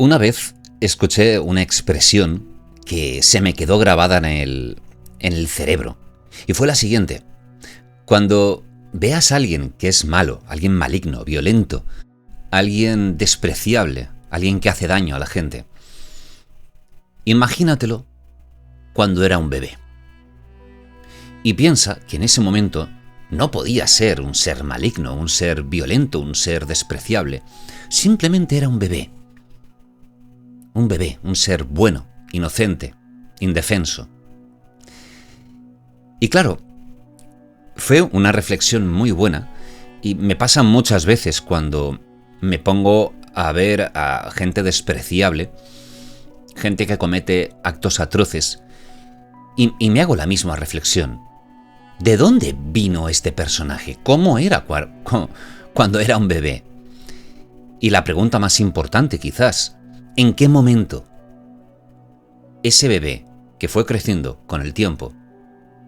Una vez escuché una expresión que se me quedó grabada en el cerebro, y fue la siguiente. Cuando veas a alguien que es malo, alguien maligno, violento, alguien despreciable, alguien que hace daño a la gente, imagínatelo cuando era un bebé. Y piensa que en ese momento no podía ser un ser maligno, un ser violento, un ser despreciable. Simplemente era un bebé. Un bebé, un ser bueno, inocente, indefenso. Y claro, fue una reflexión muy buena y me pasa muchas veces cuando me pongo a ver a gente despreciable, gente que comete actos atroces, y me hago la misma reflexión. ¿De dónde vino este personaje? ¿Cómo era cuando era un bebé? Y la pregunta más importante quizás, ¿en qué momento ese bebé que fue creciendo con el tiempo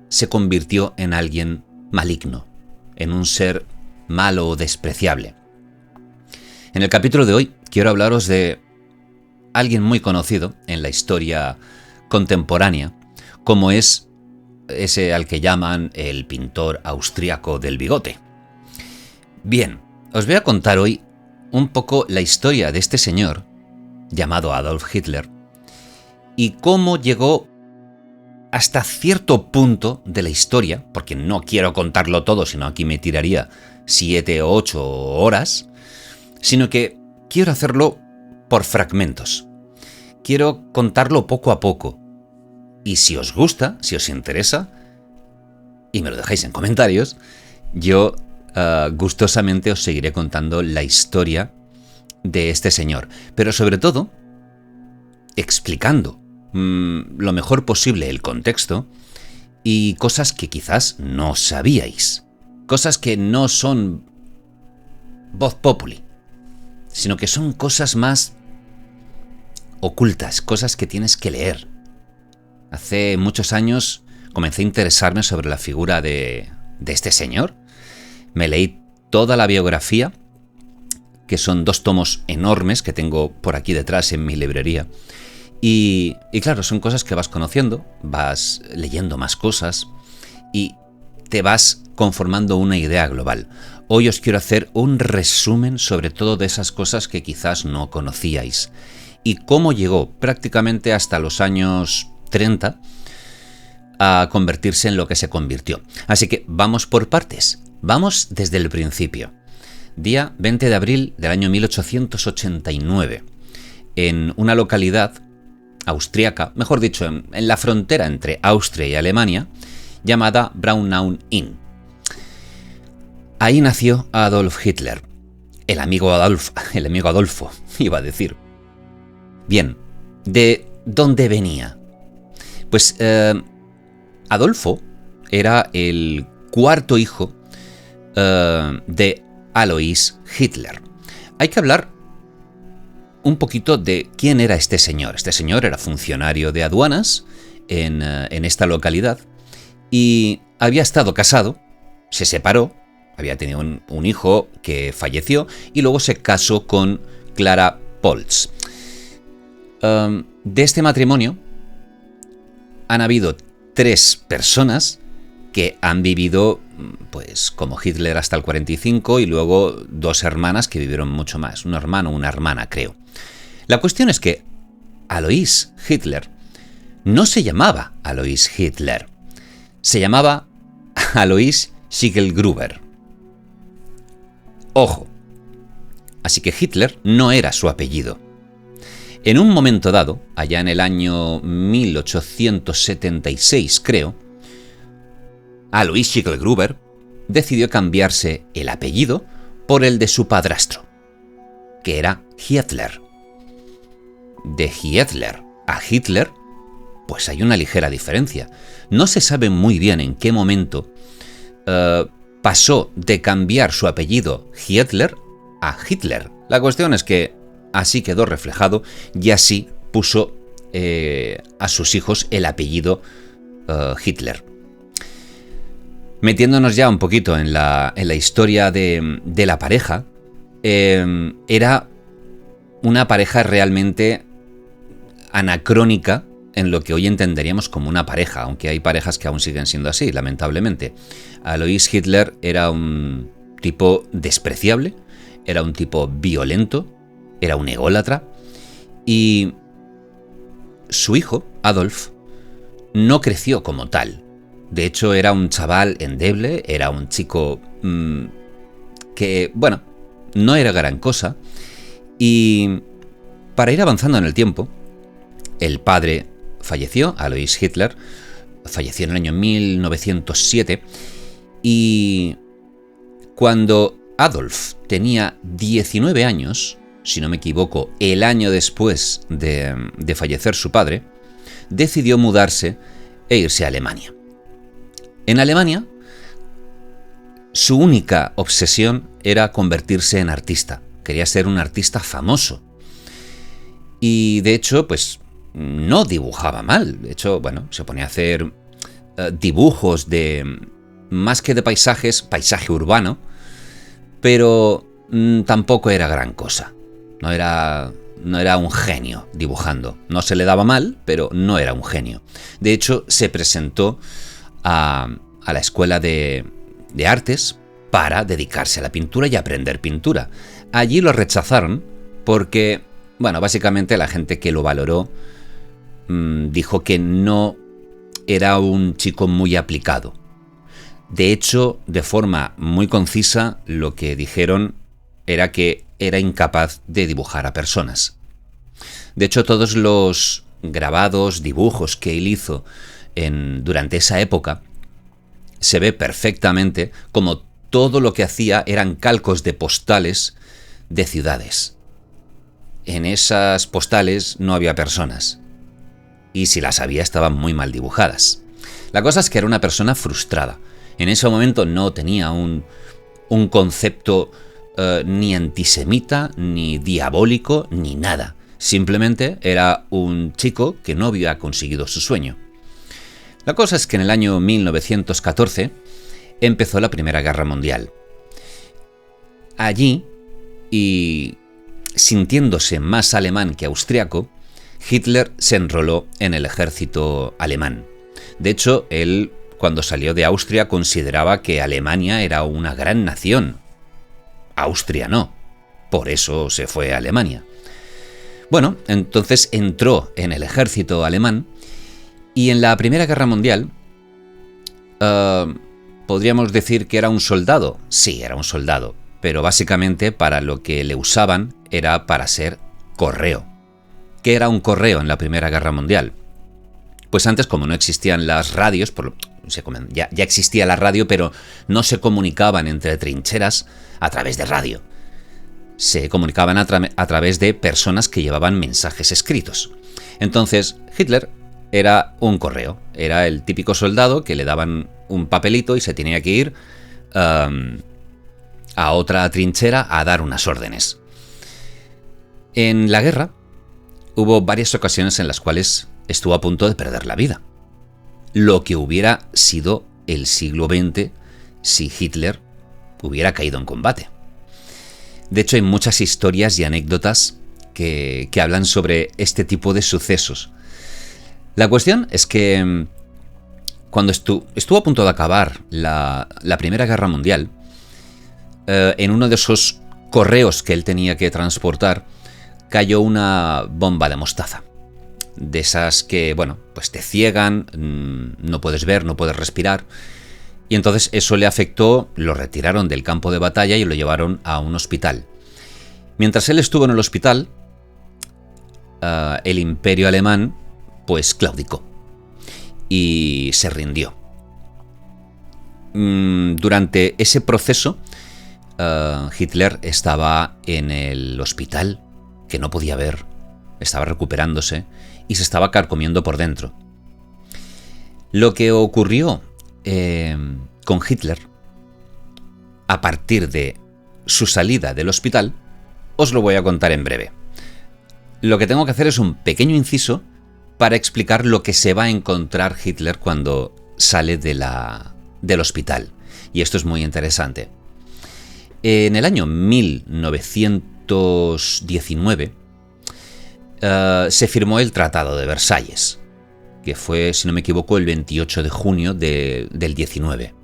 se convirtió en alguien maligno, en un ser malo o despreciable? En el capítulo de hoy quiero hablaros de alguien muy conocido en la historia contemporánea, como es ese al que llaman el pintor austriaco del bigote. Bien, os voy a contar hoy un poco la historia de este señor llamado Adolf Hitler y cómo llegó hasta cierto punto de la historia, porque no quiero contarlo todo, sino aquí me tiraría 7 o 8 horas, sino que quiero hacerlo por fragmentos. Quiero contarlo poco a poco. Y si os gusta, si os interesa, y me lo dejáis en comentarios, yo gustosamente os seguiré contando la historia de este señor. Pero sobre todo, explicando lo mejor posible el contexto y cosas que quizás no sabíais. Cosas que no son voz populi, sino que son cosas más ocultas, cosas que tienes que leer. Hace muchos años comencé a interesarme sobre la figura de este señor. Me leí toda la biografía, que son 2 tomos enormes que tengo por aquí detrás en mi librería. Y claro, son cosas que vas conociendo, vas leyendo más cosas y te vas conformando una idea global. Hoy os quiero hacer un resumen sobre todo de esas cosas que quizás no conocíais y cómo llegó prácticamente hasta los años 30 a convertirse en lo que se convirtió. Así que vamos por partes. Vamos desde el principio. Día 20 de abril del año 1889, en una localidad austriaca, mejor dicho, en la frontera entre Austria y Alemania, llamada Braunau-Inn. Ahí nació Adolf Hitler, el amigo Adolfo, iba a decir. Bien, ¿de dónde venía? Pues Adolfo era el 4º hijo de Alois Hitler. Hay que hablar un poquito de quién era este señor. Este señor era funcionario de aduanas en esta localidad y había estado casado, se separó, había tenido un hijo que falleció y luego se casó con Clara Polz. De este matrimonio han habido 3 personas que han vivido pues como Hitler hasta el 45 y luego 2 hermanas que vivieron mucho más, un hermano, una hermana, creo. La cuestión es que Alois Hitler no se llamaba Alois Hitler, se llamaba Alois Schicklgruber. Ojo, así que Hitler no era su apellido. En un momento dado, allá en el año 1876, creo, Alois Schicklgruber decidió cambiarse el apellido por el de su padrastro, que era Hitler. De Hitler a Hitler, pues hay una ligera diferencia. No se sabe muy bien en qué momento pasó de cambiar su apellido Hitler a Hitler. La cuestión es que así quedó reflejado y así puso a sus hijos el apellido Hitler. Metiéndonos ya un poquito en la historia de la pareja, era una pareja realmente anacrónica en lo que hoy entenderíamos como una pareja, aunque hay parejas que aún siguen siendo así, lamentablemente. Alois Hitler era un tipo despreciable, era un tipo violento, era un ególatra, y su hijo, Adolf, no creció como tal. De hecho, era un chaval endeble, era un chico que, bueno, no era gran cosa. Y para ir avanzando en el tiempo, el padre falleció, Alois Hitler, falleció en el año 1907, y cuando Adolf tenía 19 años, si no me equivoco, el año después de fallecer su padre, decidió mudarse e irse a Alemania. En Alemania, su única obsesión era convertirse en artista. Quería ser un artista famoso. Y de hecho, pues no dibujaba mal. De hecho, bueno, se ponía a hacer dibujos más que de paisajes, paisaje urbano, pero tampoco era gran cosa. No era un genio dibujando. No se le daba mal, pero no era un genio. De hecho, se presentó a la escuela de artes para dedicarse a la pintura y aprender pintura. Allí lo rechazaron porque, bueno, básicamente la gente que lo valoró dijo que no era un chico muy aplicado. De hecho, de forma muy concisa, lo que dijeron era que era incapaz de dibujar a personas. De hecho, todos los grabados, dibujos que él hizo durante esa época, se ve perfectamente como todo lo que hacía eran calcos de postales de ciudades. En esas postales no había personas. Y si las había, estaban muy mal dibujadas. La cosa es que era una persona frustrada. En ese momento no tenía un concepto ni antisemita, ni diabólico, ni nada. Simplemente era un chico que no había conseguido su sueño. La cosa es que en el año 1914 empezó la Primera Guerra Mundial. Allí, y sintiéndose más alemán que austriaco, Hitler se enroló en el ejército alemán. De hecho, él, cuando salió de Austria, consideraba que Alemania era una gran nación. Austria no. Por eso se fue a Alemania. Bueno, entonces entró en el ejército alemán y en la Primera Guerra Mundial podríamos decir que era un soldado. Sí, era un soldado, pero básicamente para lo que le usaban era para ser correo. ¿Qué era un correo en la Primera Guerra Mundial? Pues antes, como no existían las radios, ya existía la radio, pero no se comunicaban entre trincheras a través de radio. Se comunicaban a través de personas que llevaban mensajes escritos. Entonces, Hitler era un correo. Era el típico soldado que le daban un papelito y se tenía que ir a otra trinchera a dar unas órdenes. En la guerra hubo varias ocasiones en las cuales estuvo a punto de perder la vida. Lo que hubiera sido el siglo XX si Hitler hubiera caído en combate. De hecho, hay muchas historias y anécdotas que hablan sobre este tipo de sucesos. La cuestión es que cuando estuvo a punto de acabar la Primera Guerra Mundial, en uno de esos correos que él tenía que transportar, cayó una bomba de mostaza. De esas que, bueno, pues te ciegan, no puedes ver, no puedes respirar. Y entonces eso le afectó, lo retiraron del campo de batalla y lo llevaron a un hospital. Mientras él estuvo en el hospital, el imperio alemán pues claudicó y se rindió. Durante ese proceso, Hitler estaba en el hospital, que no podía ver, estaba recuperándose y se estaba carcomiendo por dentro. Lo que ocurrió con Hitler a partir de su salida del hospital os lo voy a contar en breve. Lo que tengo que hacer es un pequeño inciso para explicar lo que se va a encontrar Hitler cuando sale del hospital. Y esto es muy interesante. En el año 1919, se firmó el Tratado de Versalles, que fue, si no me equivoco, el 28 de junio del 19.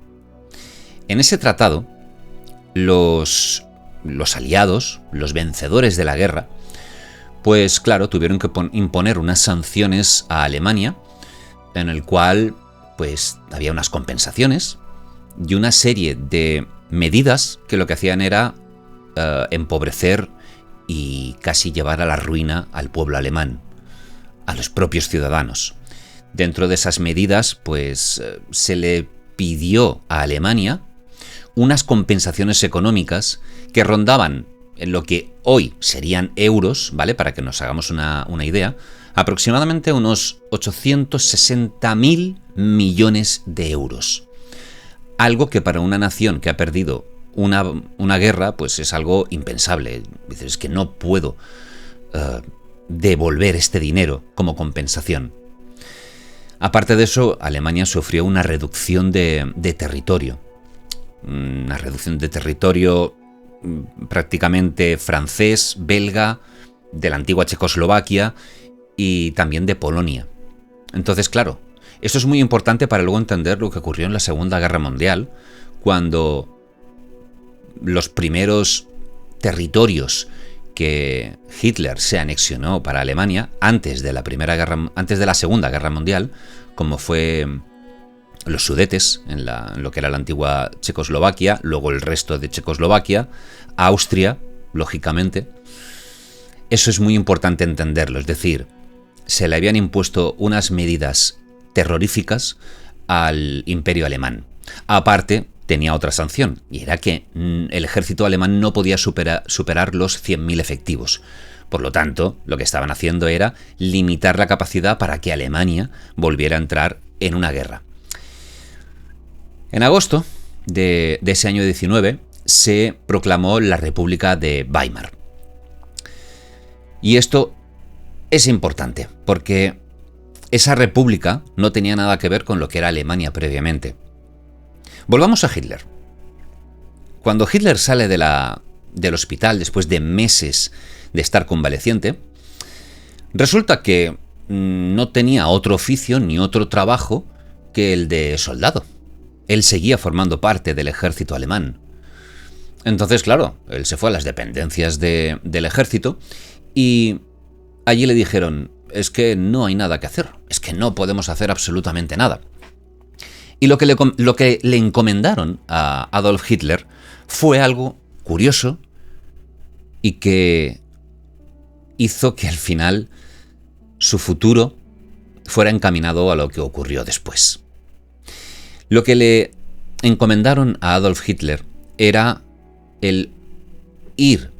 En ese tratado, los aliados, los vencedores de la guerra, pues claro, tuvieron que imponer unas sanciones a Alemania, en el cual pues había unas compensaciones y una serie de medidas que lo que hacían era empobrecer y casi llevar a la ruina al pueblo alemán, a los propios ciudadanos. Dentro de esas medidas, pues se le pidió a Alemania unas compensaciones económicas que rondaban en lo que hoy serían euros, ¿vale? Para que nos hagamos una idea, aproximadamente unos 860.000 millones de euros. Algo que para una nación que ha perdido una guerra, pues es algo impensable. Dices, es que no puedo devolver este dinero como compensación. Aparte de eso, Alemania sufrió una reducción de territorio. Una reducción de territorio prácticamente francés, belga, de la antigua Checoslovaquia y también de Polonia. Entonces, claro, esto es muy importante para luego entender lo que ocurrió en la Segunda Guerra Mundial, cuando los primeros territorios que Hitler se anexionó para Alemania antes de la Segunda Guerra Mundial, como fue los Sudetes, en lo que era la antigua Checoslovaquia, luego el resto de Checoslovaquia, Austria, lógicamente. Eso es muy importante entenderlo, es decir, se le habían impuesto unas medidas terroríficas al Imperio Alemán. Aparte, tenía otra sanción, y era que el ejército alemán no podía superar los 100.000 efectivos. Por lo tanto, lo que estaban haciendo era limitar la capacidad para que Alemania volviera a entrar en una guerra. En agosto de ese año 19 se proclamó la República de Weimar. Y esto es importante, porque esa república no tenía nada que ver con lo que era Alemania previamente. Volvamos a Hitler. Cuando Hitler sale del hospital después de meses de estar convaleciente, resulta que no tenía otro oficio ni otro trabajo que el de soldado. Él seguía formando parte del ejército alemán. Entonces, claro, él se fue a las dependencias del ejército y allí le dijeron, es que no hay nada que hacer, es que no podemos hacer absolutamente nada. Y lo que le encomendaron a Adolf Hitler fue algo curioso y que hizo que al final su futuro fuera encaminado a lo que ocurrió después. Lo que le encomendaron a Adolf Hitler era el ir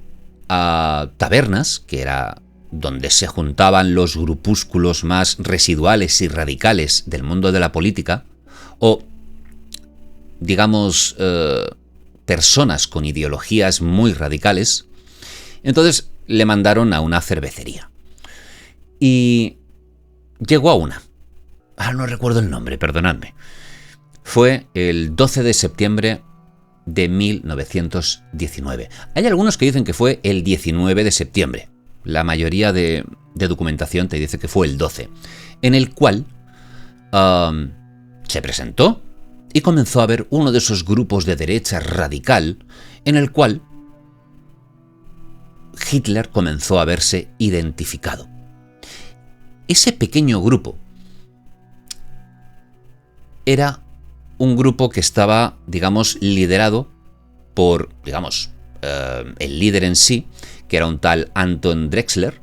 a tabernas, que era donde se juntaban los grupúsculos más residuales y radicales del mundo de la política, o, digamos, personas con ideologías muy radicales. Entonces le mandaron a una cervecería. Y llegó a una. Ahora no recuerdo el nombre, perdonadme. Fue el 12 de septiembre de 1919. Hay algunos que dicen que fue el 19 de septiembre. La mayoría de documentación te dice que fue el 12, en el cual se presentó y comenzó a ver uno de esos grupos de derecha radical en el cual Hitler comenzó a verse identificado. Ese pequeño grupo era un grupo que estaba, digamos, liderado por, digamos, el líder en sí, que era un tal Anton Drexler,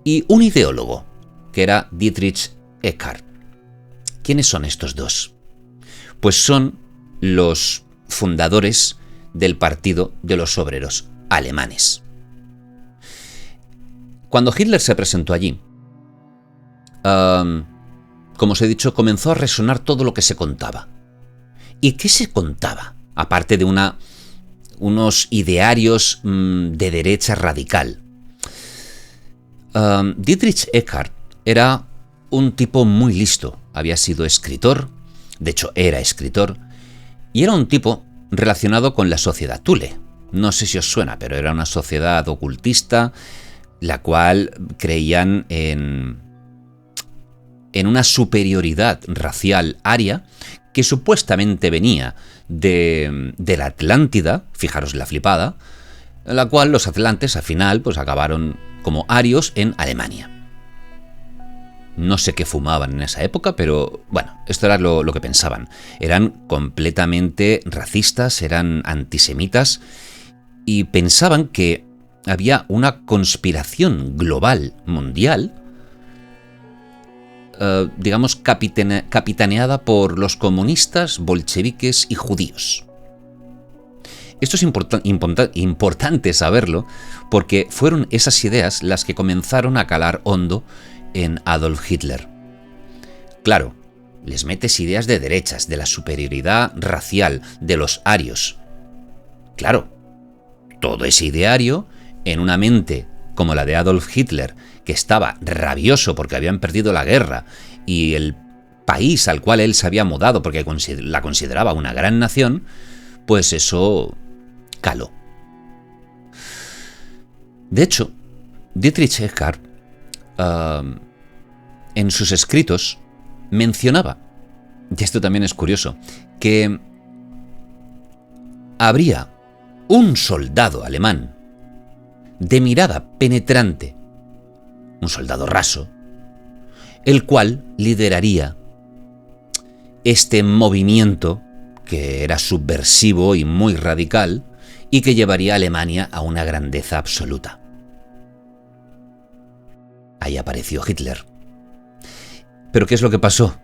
y un ideólogo, que era Dietrich Eckart. ¿Quiénes son estos dos? Pues son los fundadores del Partido de los Obreros Alemanes. Cuando Hitler se presentó allí, como os he dicho, comenzó a resonar todo lo que se contaba. ¿Y qué se contaba? Aparte de unos idearios de derecha radical. Dietrich Eckart era un tipo muy listo. Había sido escritor, de hecho era escritor, y era un tipo relacionado con la sociedad Thule. No sé si os suena, pero era una sociedad ocultista la cual creían en una superioridad racial aria que supuestamente venía de la Atlántida, fijaros la flipada, la cual los atlantes al final pues acabaron como arios en Alemania. No sé qué fumaban en esa época, pero bueno, esto era lo que pensaban. Eran completamente racistas, eran antisemitas y pensaban que había una conspiración global, mundial, digamos, capitaneada por los comunistas, bolcheviques y judíos. Esto es importante saberlo porque fueron esas ideas las que comenzaron a calar hondo en Adolf Hitler. Claro, les metes ideas de derechas, de la superioridad racial, de los arios. Claro, todo ese ideario en una mente como la de Adolf Hitler, que estaba rabioso porque habían perdido la guerra y el país al cual él se había mudado porque la consideraba una gran nación, pues eso caló. De hecho, Dietrich Eckart en sus escritos mencionaba, y esto también es curioso, que habría un soldado alemán de mirada penetrante, un soldado raso, el cual lideraría este movimiento que era subversivo y muy radical y que llevaría a Alemania a una grandeza absoluta. Ahí apareció Hitler. ¿Pero qué es lo que pasó?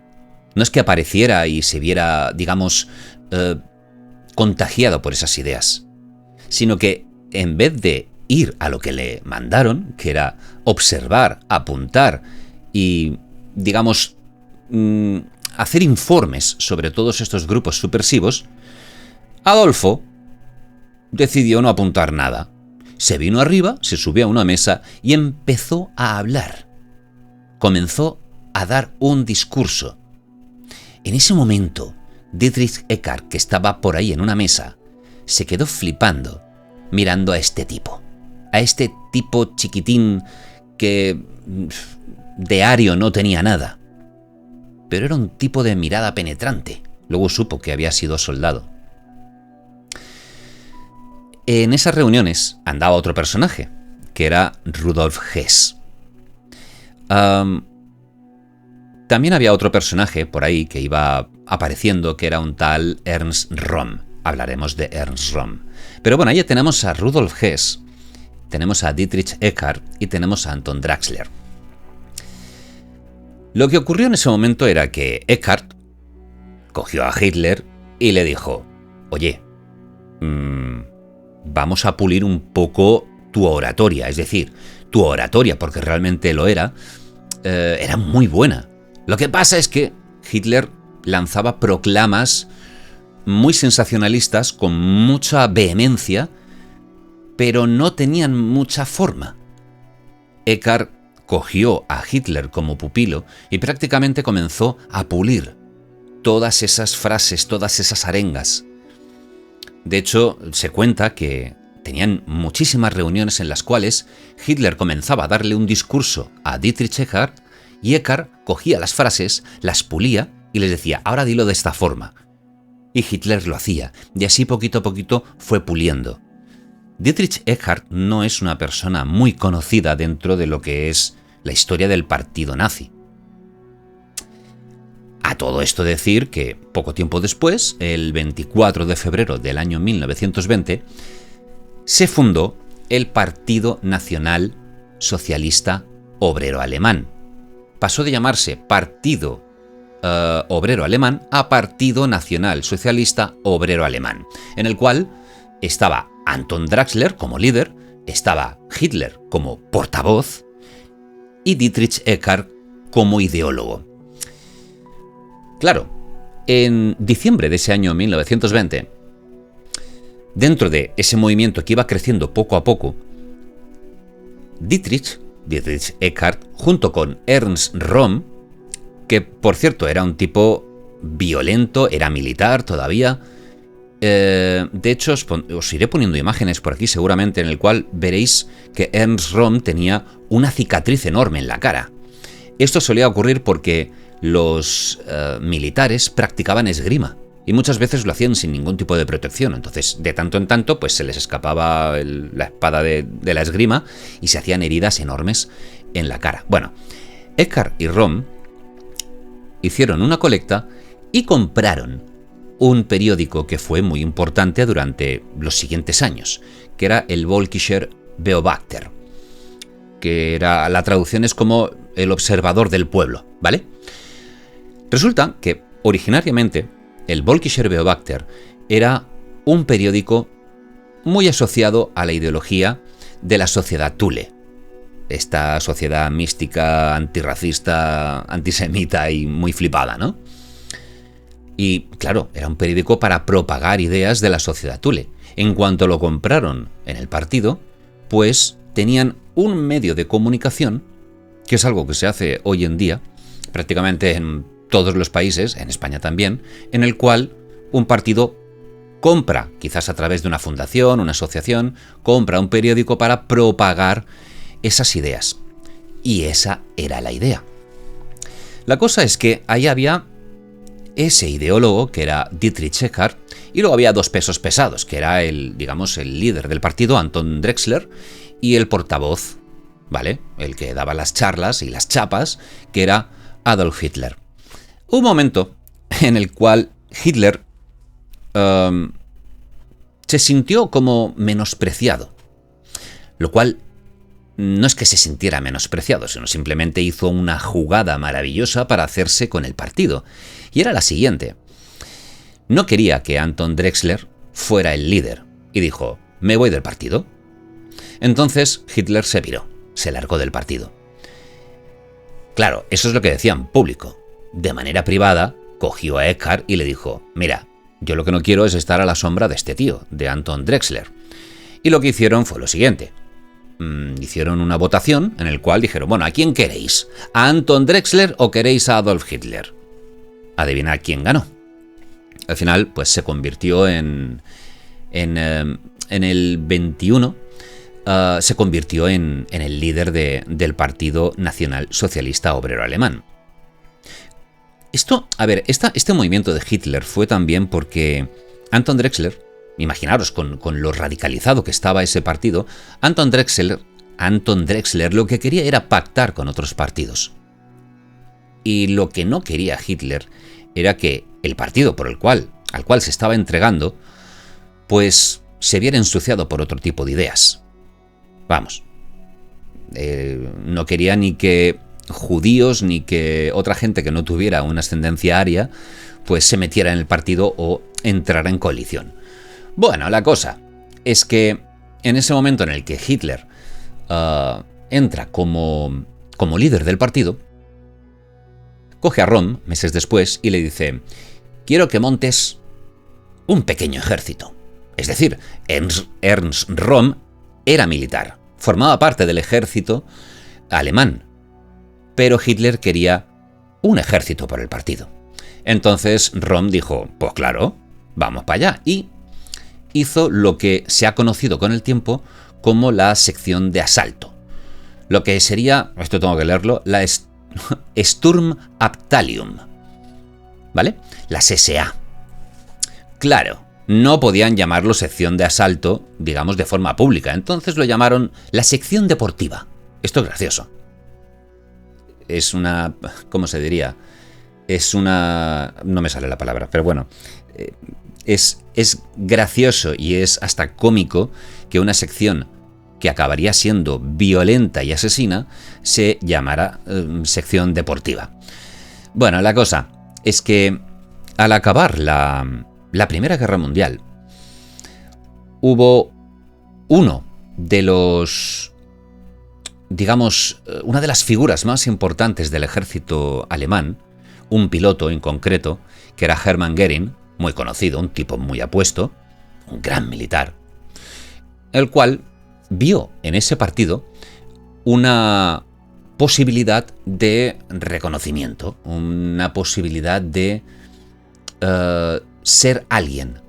No es que apareciera y se viera, digamos, contagiado por esas ideas, sino que en vez de ir a lo que le mandaron, que era observar, apuntar y, digamos, hacer informes sobre todos estos grupos subversivos, Adolfo decidió no apuntar nada. Se vino arriba, se subió a una mesa y empezó a hablar. Comenzó a dar un discurso. En ese momento, Dietrich Eckart, que estaba por ahí en una mesa, se quedó flipando mirando a este tipo chiquitín que de ario no tenía nada. Pero era un tipo de mirada penetrante. Luego supo que había sido soldado. En esas reuniones andaba otro personaje, que era Rudolf Hess. También había otro personaje por ahí que iba apareciendo, que era un tal Ernst Röhm. Hablaremos de Ernst Röhm. Pero bueno, ahí tenemos a Rudolf Hess, tenemos a Dietrich Eckart y tenemos a Anton Draxler. Lo que ocurrió en ese momento era que Eckart cogió a Hitler y le dijo: oye, vamos a pulir un poco tu oratoria, es decir, tu oratoria, porque realmente lo era muy buena. Lo que pasa es que Hitler lanzaba proclamas muy sensacionalistas, con mucha vehemencia, pero no tenían mucha forma. Eckart cogió a Hitler como pupilo y prácticamente comenzó a pulir todas esas frases, todas esas arengas. De hecho, se cuenta que tenían muchísimas reuniones en las cuales Hitler comenzaba a darle un discurso a Dietrich Eckart y Eckart cogía las frases, las pulía y les decía: ahora dilo de esta forma. Y Hitler lo hacía, y así poquito a poquito fue puliendo. Dietrich Eckart no es una persona muy conocida dentro de lo que es la historia del partido nazi. A todo esto decir que poco tiempo después, el 24 de febrero del año 1920, se fundó el Partido Nacional Socialista Obrero Alemán. Pasó de llamarse Partido Obrero Alemán a Partido Nacional Socialista Obrero Alemán, en el cual estaba Anton Draxler como líder, estaba Hitler como portavoz y Dietrich Eckart como ideólogo. Claro, en diciembre de ese año 1920, dentro de ese movimiento que iba creciendo poco a poco, Dietrich Eckart, junto con Ernst Röhm, que por cierto era un tipo violento, era militar todavía, De hecho, os iré poniendo imágenes por aquí seguramente, en el cual veréis que Ernst Röhm tenía una cicatriz enorme en la cara. Esto solía ocurrir porque los militares practicaban esgrima y muchas veces lo hacían sin ningún tipo de protección. Entonces, de tanto en tanto, pues se les escapaba la espada de la esgrima y se hacían heridas enormes en la cara. Bueno, Eckhart y Röhm hicieron una colecta y compraron un periódico que fue muy importante durante los siguientes años, que era el Völkischer Beobachter, que era, la traducción es como el observador del pueblo, ¿vale? Resulta que originariamente el Völkischer Beobachter era un periódico muy asociado a la ideología de la sociedad Thule, esta sociedad mística, antirracista, antisemita y muy flipada, ¿no? Y claro, era un periódico para propagar ideas de la sociedad Thule. En cuanto lo compraron en el partido, pues tenían un medio de comunicación, que es algo que se hace hoy en día, prácticamente en todos los países, en España también, en el cual un partido compra, quizás a través de una fundación, una asociación, compra un periódico para propagar esas ideas. Y esa era la idea. La cosa es que ahí había ese ideólogo, que era Dietrich Eckart, y luego había dos pesos pesados, que era el líder del partido, Anton Drexler, y el portavoz, ¿vale? El que daba las charlas y las chapas, que era Adolf Hitler. Hubo un momento en el cual Hitler se sintió como menospreciado, lo cual no es que se sintiera menospreciado, sino simplemente hizo una jugada maravillosa para hacerse con el partido. Y era la siguiente. No quería que Anton Drexler fuera el líder y dijo, me voy del partido. Entonces Hitler se piró, se largó del partido. Claro, eso es lo que decía en público. De manera privada, cogió a Eckhart y le dijo, mira, yo lo que no quiero es estar a la sombra de este tío, de Anton Drexler. Y lo que hicieron fue lo siguiente. Hicieron una votación en el cual dijeron, bueno, ¿a quién queréis? ¿A Anton Drexler o queréis a Adolf Hitler? Adivinad quién ganó. Al final, pues se convirtió en el 21, se convirtió en el líder del Partido Nacional Socialista Obrero Alemán. Este movimiento de Hitler fue también porque Anton Drexler, imaginaros con lo radicalizado que estaba ese partido, Anton Drexler lo que quería era pactar con otros partidos. Y lo que no quería Hitler era que el partido al cual se estaba entregando, pues se viera ensuciado por otro tipo de ideas. Vamos, no quería ni que judíos ni que otra gente que no tuviera una ascendencia aria pues se metiera en el partido o entrara en coalición. Bueno, la cosa es que en ese momento en el que Hitler entra como líder del partido, coge a Röhm meses después y le dice, quiero que montes un pequeño ejército. Es decir, Ernst Röhm era militar, formaba parte del ejército alemán, pero Hitler quería un ejército por el partido. Entonces Röhm dijo, pues claro, vamos para allá, y hizo lo que se ha conocido con el tiempo como la sección de asalto. Lo que sería, esto tengo que leerlo, la Sturmabteilung, ¿vale? Las SA. Claro, no podían llamarlo sección de asalto, digamos, de forma pública, entonces lo llamaron la sección deportiva. Esto es gracioso. Es una... ¿cómo se diría? Es una... no me sale la palabra, pero bueno... Es gracioso y es hasta cómico que una sección que acabaría siendo violenta y asesina se llamara sección deportiva. Bueno, la cosa es que al acabar la Primera Guerra Mundial, hubo uno de los, digamos, una de las figuras más importantes del ejército alemán, un piloto en concreto, que era Hermann Göring, muy conocido, un tipo muy apuesto, un gran militar, el cual vio en ese partido una posibilidad de reconocimiento, una posibilidad de ser alguien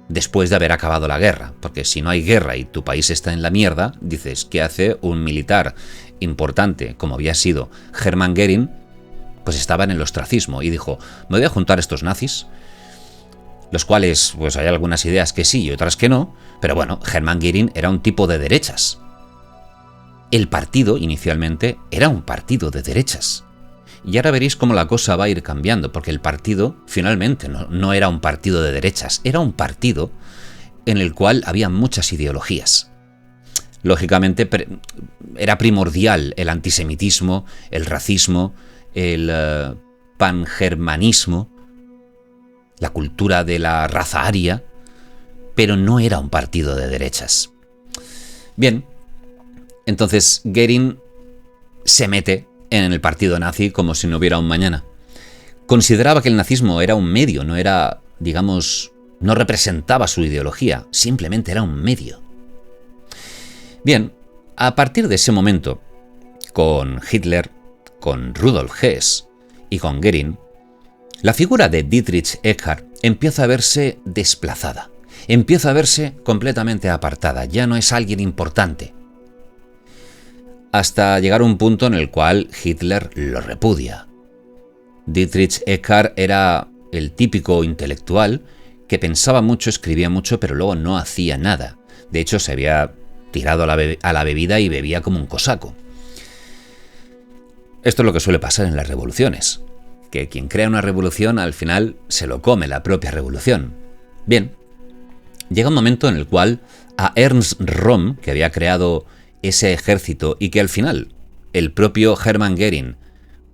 después de haber acabado la guerra, porque si no hay guerra y tu país está en la mierda, dices, ¿qué hace un militar importante como había sido Hermann Göring? Pues estaba en el ostracismo y dijo, me voy a juntar a estos nazis, los cuales pues hay algunas ideas que sí y otras que no, pero bueno, Hermann Göring era un tipo de derechas. El partido inicialmente era un partido de derechas. Y ahora veréis cómo la cosa va a ir cambiando, porque el partido finalmente no era un partido de derechas, era un partido en el cual había muchas ideologías. Lógicamente era primordial el antisemitismo, el racismo, el pangermanismo, la cultura de la raza aria, pero no era un partido de derechas. Bien, entonces Göring se mete en el partido nazi como si no hubiera un mañana. Consideraba que el nazismo era un medio, no era, digamos, no representaba su ideología, simplemente era un medio. Bien, a partir de ese momento, con Hitler, con Rudolf Hess y con Göring, la figura de Dietrich Eckart empieza a verse desplazada, empieza a verse completamente apartada, ya no es alguien importante. Hasta llegar a un punto en el cual Hitler lo repudia. Dietrich Eckart era el típico intelectual que pensaba mucho, escribía mucho, pero luego no hacía nada. De hecho, se había tirado a la bebida y bebía como un cosaco. Esto es lo que suele pasar en las revoluciones, que quien crea una revolución al final se lo come la propia revolución. Bien, llega un momento en el cual a Ernst Röhm, que había creado ese ejército y que al final el propio Hermann Göring,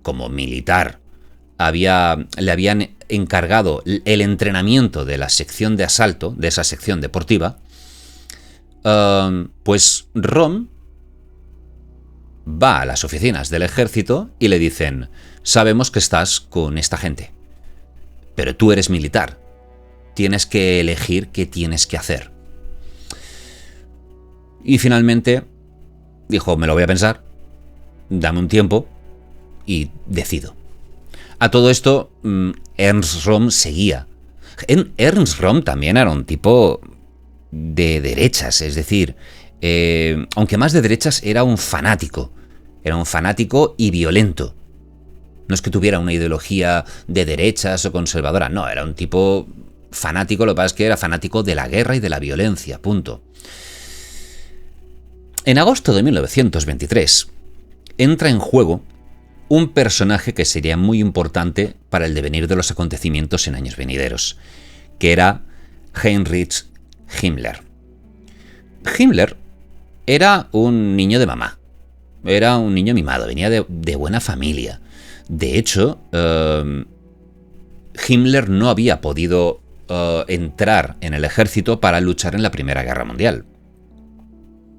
como militar, le habían encargado el entrenamiento de la sección de asalto, de esa sección deportiva, pues Röhm va a las oficinas del ejército y le dicen, sabemos que estás con esta gente, pero tú eres militar, tienes que elegir qué tienes que hacer. Y finalmente dijo, me lo voy a pensar, dame un tiempo y decido. A todo esto, Ernst Röhm seguía. Ernst Röhm también era un tipo de derechas, es decir, aunque más de derechas, era un fanático y violento. No es que tuviera una ideología de derechas o conservadora, no, era un tipo fanático, lo que pasa es que era fanático de la guerra y de la violencia, punto. En agosto de 1923 entra en juego un personaje que sería muy importante para el devenir de los acontecimientos en años venideros, que era Heinrich Himmler. Himmler era un niño de mamá, era un niño mimado, venía de buena familia. De hecho, Himmler no había podido entrar en el ejército para luchar en la Primera Guerra Mundial.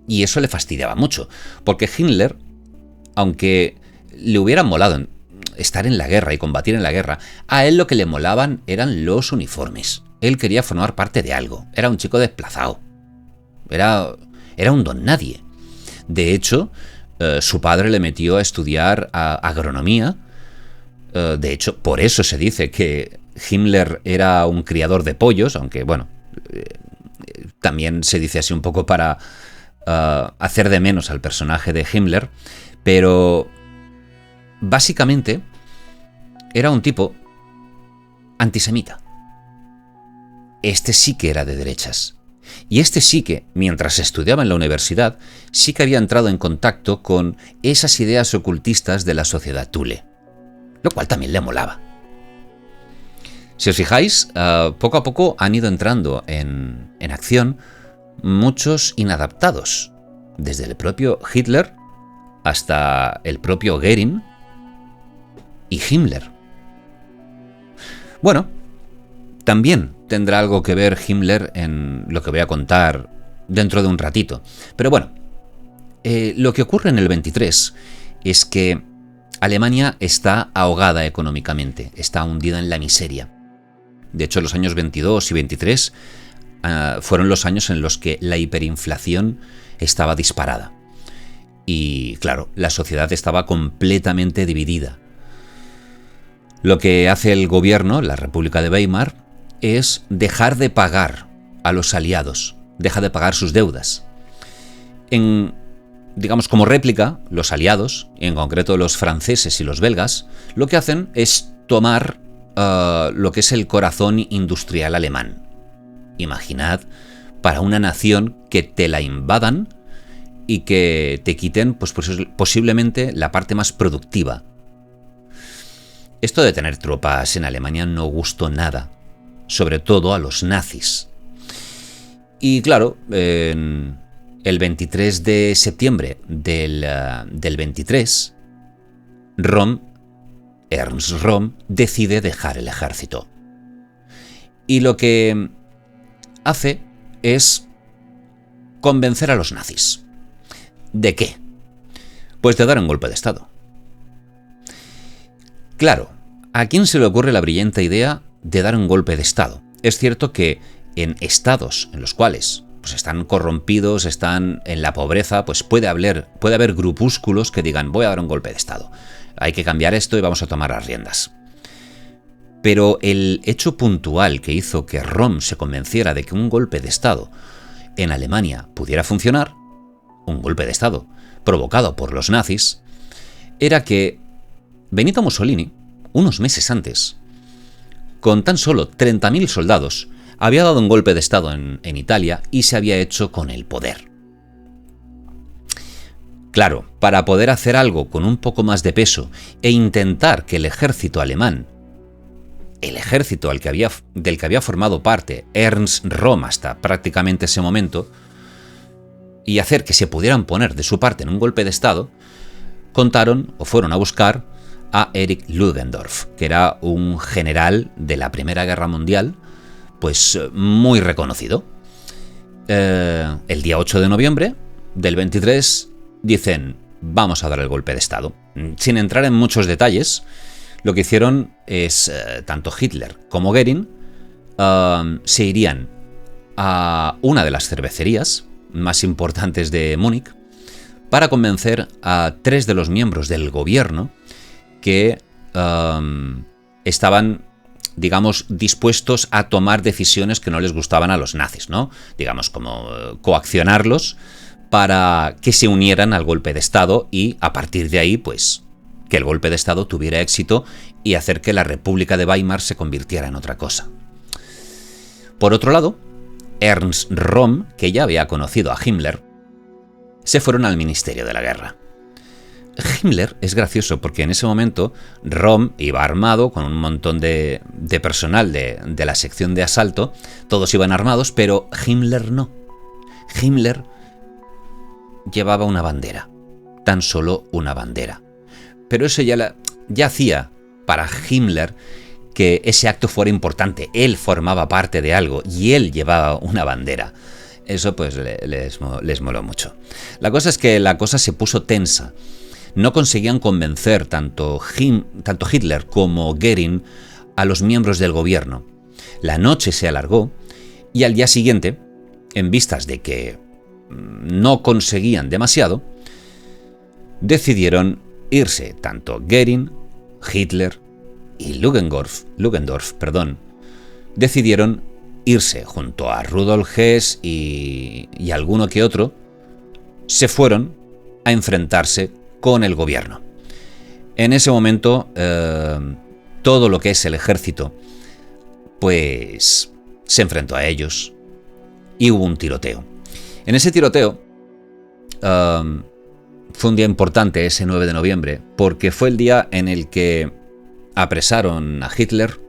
Y eso le fastidiaba mucho, porque Himmler, aunque le hubiera molado estar en la guerra y combatir en la guerra, a él lo que le molaban eran los uniformes. Él quería formar parte de algo, era un chico desplazado, era un don nadie. De hecho, su padre le metió a estudiar agronomía. De hecho, por eso se dice que Himmler era un criador de pollos, aunque bueno, también se dice así un poco para hacer de menos al personaje de Himmler, pero básicamente era un tipo antisemita. Este sí que era de derechas. Y este sí que, mientras estudiaba en la universidad, sí que había entrado en contacto con esas ideas ocultistas de la sociedad Thule, lo cual también le molaba. Si os fijáis, poco a poco han ido entrando en acción muchos inadaptados, desde el propio Hitler hasta el propio Göring y Himmler. Bueno, también tendrá algo que ver Himmler en lo que voy a contar dentro de un ratito. Pero bueno, lo que ocurre en el 23 es que Alemania está ahogada económicamente, está hundida en la miseria. De hecho, los años 22 y 23 fueron los años en los que la hiperinflación estaba disparada. Y claro, la sociedad estaba completamente dividida. Lo que hace el gobierno, la República de Weimar, es dejar de pagar a los aliados, deja de pagar sus deudas. Digamos, como réplica, los aliados, en concreto los franceses y los belgas, lo que hacen es tomar lo que es el corazón industrial alemán. Imaginad para una nación que te la invadan y que te quiten pues posiblemente la parte más productiva. Esto de tener tropas en Alemania no gustó nada, sobre todo a los nazis. Y claro, el 23 de septiembre del 23, Ernst Röhm decide dejar el ejército. Y lo que hace es convencer a los nazis. ¿De qué? Pues de dar un golpe de Estado. Claro, ¿a quién se le ocurre la brillante idea de dar un golpe de Estado? Es cierto que en estados en los cuales pues están corrompidos, están en la pobreza, pues puede haber grupúsculos que digan voy a dar un golpe de Estado. Hay que cambiar esto y vamos a tomar las riendas. Pero el hecho puntual que hizo que Röhm se convenciera de que un golpe de Estado en Alemania pudiera funcionar, un golpe de Estado provocado por los nazis, era que Benito Mussolini, unos meses antes, con tan solo 30.000 soldados, había dado un golpe de Estado en Italia y se había hecho con el poder. Claro, para poder hacer algo con un poco más de peso e intentar que el ejército alemán, el ejército del que había formado parte Ernst Röhm hasta prácticamente ese momento, y hacer que se pudieran poner de su parte en un golpe de Estado, contaron o fueron a buscar a Erich Ludendorff, que era un general de la Primera Guerra Mundial, pues muy reconocido. El día 8 de noviembre del 23 dicen, vamos a dar el golpe de Estado. Sin entrar en muchos detalles, lo que hicieron es, tanto Hitler como Goering se irían a una de las cervecerías más importantes de Múnich para convencer a 3 de los miembros del gobierno que estaban, digamos, dispuestos a tomar decisiones que no les gustaban a los nazis, ¿no? Digamos, como coaccionarlos para que se unieran al golpe de Estado y, a partir de ahí, pues, que el golpe de Estado tuviera éxito y hacer que la República de Weimar se convirtiera en otra cosa. Por otro lado, Ernst Röhm, que ya había conocido a Himmler, se fueron al Ministerio de la Guerra. Himmler es gracioso porque en ese momento Röhm iba armado con un montón de personal de la sección de asalto, todos iban armados, pero Himmler no. Himmler llevaba una bandera, tan solo una bandera. Pero eso ya hacía para Himmler que ese acto fuera importante. Él formaba parte de algo y él llevaba una bandera. Eso pues les moló mucho. La cosa es que la cosa se puso tensa. No conseguían convencer tanto Hitler como Goering a los miembros del gobierno. La noche se alargó y al día siguiente, en vistas de que no conseguían demasiado, decidieron irse tanto Goering, Hitler y Ludendorff, decidieron irse junto a Rudolf Hess y alguno que otro, se fueron a enfrentarse con el gobierno. En ese momento, todo lo que es el ejército, pues se enfrentó a ellos y hubo un tiroteo. En ese tiroteo fue un día importante, ese 9 de noviembre, porque fue el día en el que apresaron a Hitler,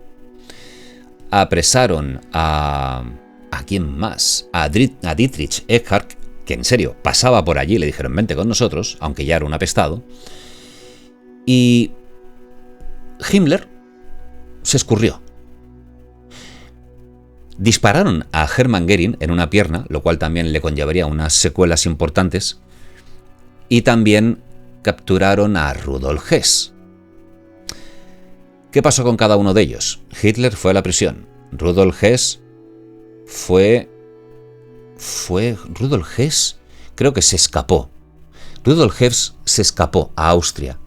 apresaron a ¿quién más? A Dietrich Eckart, que en serio pasaba por allí, le dijeron vente con nosotros, aunque ya era un apestado, y Himmler se escurrió. Dispararon a Hermann Göring en una pierna, lo cual también le conllevaría unas secuelas importantes, y también capturaron a Rudolf Hess. ¿Qué pasó con cada uno de ellos? Hitler fue a la prisión. Rudolf Hess Rudolf Hess creo que se escapó. Rudolf Hess se escapó a Austria.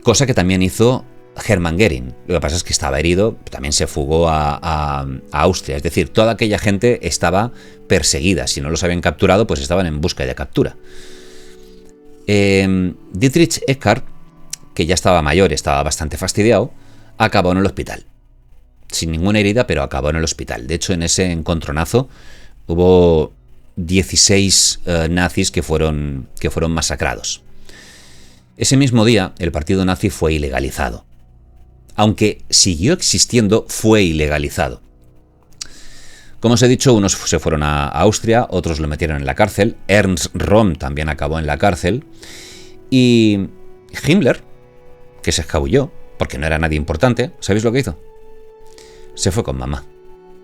Cosa que también hizo Hermann Göring. Lo que pasa es que estaba herido, también se fugó a Austria. Es decir, toda aquella gente estaba perseguida. Si no los habían capturado, pues estaban en busca de captura. Dietrich Eckart, que ya estaba mayor, estaba bastante fastidiado, acabó en el hospital. Sin ninguna herida, pero acabó en el hospital. De hecho, en ese encontronazo hubo 16 nazis que fueron masacrados. Ese mismo día, el partido nazi fue ilegalizado. Aunque siguió existiendo, fue ilegalizado. Como os he dicho, unos se fueron a Austria, otros lo metieron en la cárcel. Ernst Röhm también acabó en la cárcel. Y Himmler, que se escabulló, porque no era nadie importante, ¿sabéis lo que hizo? Se fue con mamá.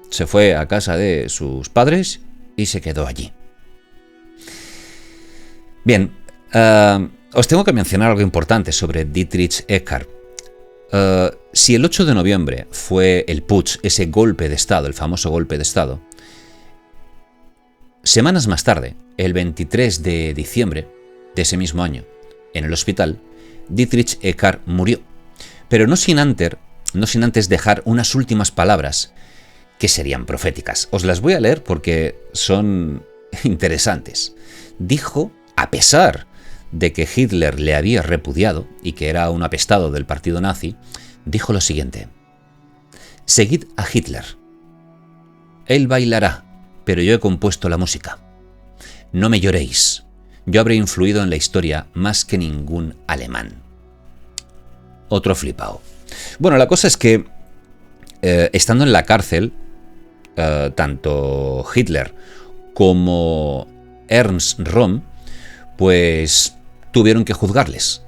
Se fue a casa de sus padres y se quedó allí. Bien, os tengo que mencionar algo importante sobre Dietrich Eckart. Si el 8 de noviembre fue el putsch, ese golpe de Estado, el famoso golpe de Estado, semanas más tarde, el 23 de diciembre de ese mismo año, en el hospital, Dietrich Eckart murió. Pero no sin antes dejar unas últimas palabras que serían proféticas. Os las voy a leer porque son interesantes. Dijo, a pesar de que Hitler le había repudiado y que era un apestado del partido nazi, dijo lo siguiente: seguid a Hitler. Él bailará, pero yo he compuesto la música. No me lloréis. Yo habré influido en la historia más que ningún alemán. Otro flipao. Bueno, la cosa es que estando en la cárcel, tanto Hitler como Ernst Röhm, pues tuvieron que juzgarles.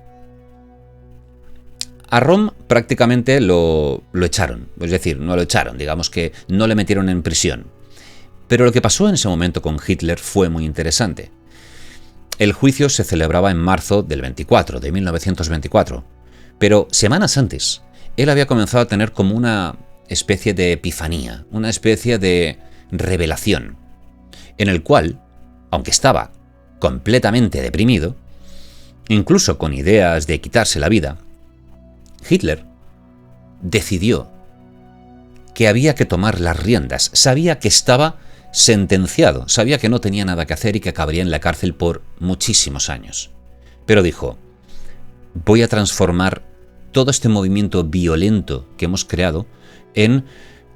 A Röhm prácticamente lo echaron, es decir, no lo echaron, digamos que no le metieron en prisión. Pero lo que pasó en ese momento con Hitler fue muy interesante. El juicio se celebraba en marzo de 1924, pero semanas antes, él había comenzado a tener como una especie de epifanía, una especie de revelación, en el cual, aunque estaba completamente deprimido, incluso con ideas de quitarse la vida, Hitler decidió que había que tomar las riendas. Sabía que estaba sentenciado, sabía que no tenía nada que hacer y que acabaría en la cárcel por muchísimos años. Pero dijo, voy a transformar todo este movimiento violento que hemos creado en